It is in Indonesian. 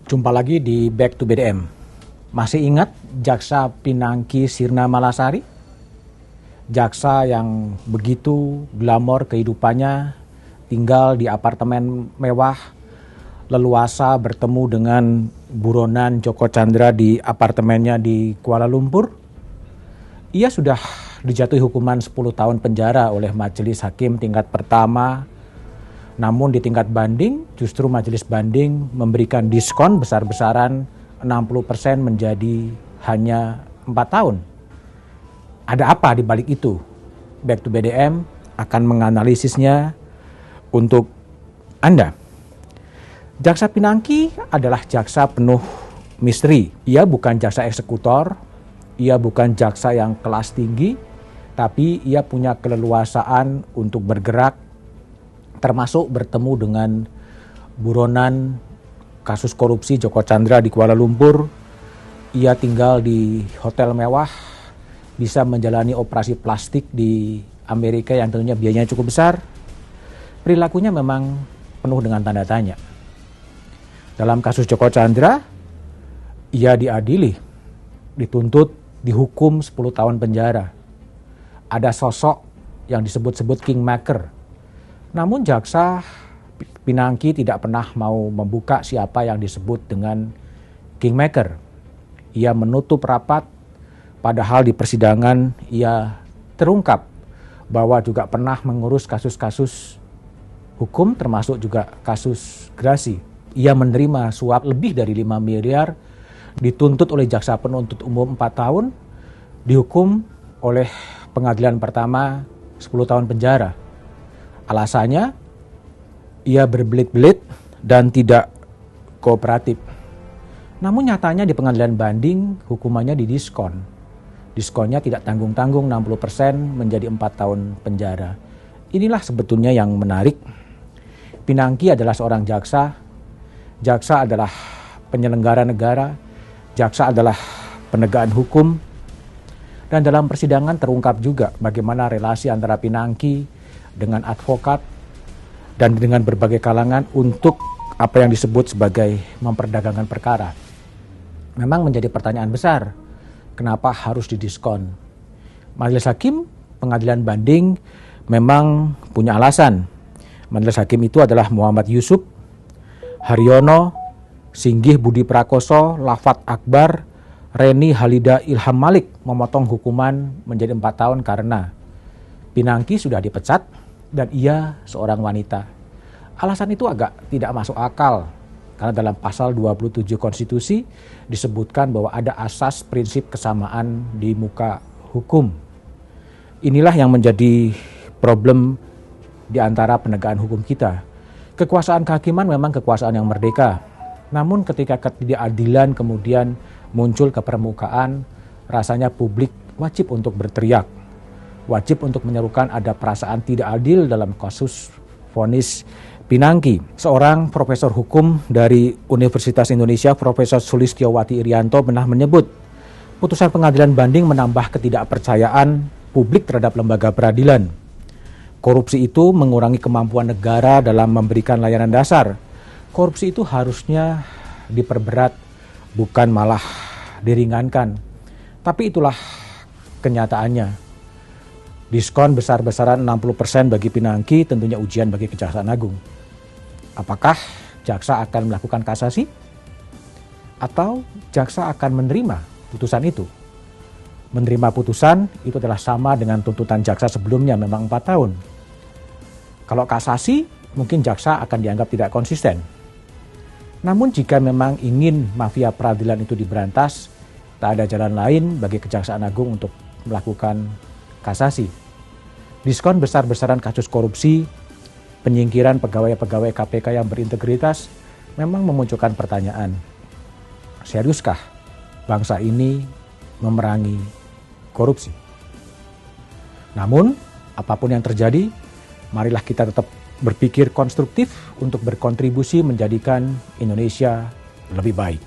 Jumpa lagi di Back to BDM. Masih ingat Jaksa Pinangki Sirna Malasari? Jaksa yang begitu glamor kehidupannya, tinggal di apartemen mewah, leluasa bertemu dengan buronan Joko Chandra di apartemennya di Kuala Lumpur. Ia sudah dijatuhi hukuman 10 tahun penjara oleh majelis hakim tingkat pertama. Namun di tingkat banding, justru majelis banding memberikan diskon besar-besaran 60% menjadi hanya 4 tahun. Ada apa di balik itu? Back to BDM akan menganalisisnya untuk Anda. Jaksa Pinangki adalah jaksa penuh misteri. Ia bukan jaksa eksekutor, ia bukan jaksa yang kelas tinggi, tapi ia punya keleluasaan untuk bergerak, termasuk bertemu dengan buronan kasus korupsi Joko Chandra di Kuala Lumpur. Ia tinggal di hotel mewah, bisa menjalani operasi plastik di Amerika yang tentunya biayanya cukup besar. Perilakunya memang penuh dengan tanda tanya. Dalam kasus Joko Chandra, ia diadili, dituntut, dihukum 10 tahun penjara. Ada sosok yang disebut-sebut kingmaker. Namun jaksa Pinangki tidak pernah mau membuka siapa yang disebut dengan kingmaker. Ia menutup rapat, padahal di persidangan ia terungkap bahwa juga pernah mengurus kasus-kasus hukum termasuk juga kasus grasi. Ia menerima suap lebih dari 5 miliar, dituntut oleh jaksa penuntut umum 4 tahun, dihukum oleh pengadilan pertama 10 tahun penjara. Alasannya, ia berbelit-belit dan tidak kooperatif. Namun nyatanya di pengadilan banding, hukumannya didiskon. Diskonnya tidak tanggung-tanggung 60% menjadi 4 tahun penjara. Inilah sebetulnya yang menarik. Pinangki adalah seorang jaksa. Jaksa adalah penyelenggara negara. Jaksa adalah penegakan hukum. Dan dalam persidangan terungkap juga bagaimana relasi antara Pinangki dengan advokat dan dengan berbagai kalangan untuk apa yang disebut sebagai memperdagangkan perkara. Memang menjadi pertanyaan besar, kenapa harus didiskon? Majelis Hakim Pengadilan Banding memang punya alasan. Majelis Hakim itu adalah Muhammad Yusuf, Haryono, Singgih Budi Prakoso, Lafat Akbar, Reni Halida Ilham Malik memotong hukuman menjadi 4 tahun karena Pinangki sudah dipecat dan ia seorang wanita. Alasan itu agak tidak masuk akal karena dalam pasal 27 konstitusi disebutkan bahwa ada asas prinsip kesamaan di muka hukum. Inilah yang menjadi problem di antara penegakan hukum kita. Kekuasaan kehakiman memang kekuasaan yang merdeka. Namun ketika ketidakadilan kemudian muncul ke permukaan, rasanya publik wajib untuk berteriak. Wajib untuk menyerukan ada perasaan tidak adil dalam kasus vonis Pinangki. Seorang profesor hukum dari Universitas Indonesia, Profesor Sulistyowati Irianto pernah menyebut, putusan pengadilan banding menambah ketidakpercayaan publik terhadap lembaga peradilan. Korupsi itu mengurangi kemampuan negara dalam memberikan layanan dasar. Korupsi itu harusnya diperberat, bukan malah diringankan. Tapi itulah kenyataannya. Diskon besar-besaran 60% bagi Pinangki tentunya ujian bagi Kejaksaan Agung. Apakah jaksa akan melakukan kasasi? Atau jaksa akan menerima putusan itu? Menerima putusan itu adalah sama dengan tuntutan jaksa sebelumnya, memang 4 tahun. Kalau kasasi, mungkin jaksa akan dianggap tidak konsisten. Namun jika memang ingin mafia peradilan itu diberantas, tak ada jalan lain bagi Kejaksaan Agung untuk melakukan kasasi. Diskon besar-besaran kasus korupsi, penyingkiran pegawai-pegawai KPK yang berintegritas memang memunculkan pertanyaan. Seriuskah bangsa ini memerangi korupsi? Namun, apapun yang terjadi, marilah kita tetap berpikir konstruktif untuk berkontribusi menjadikan Indonesia lebih baik.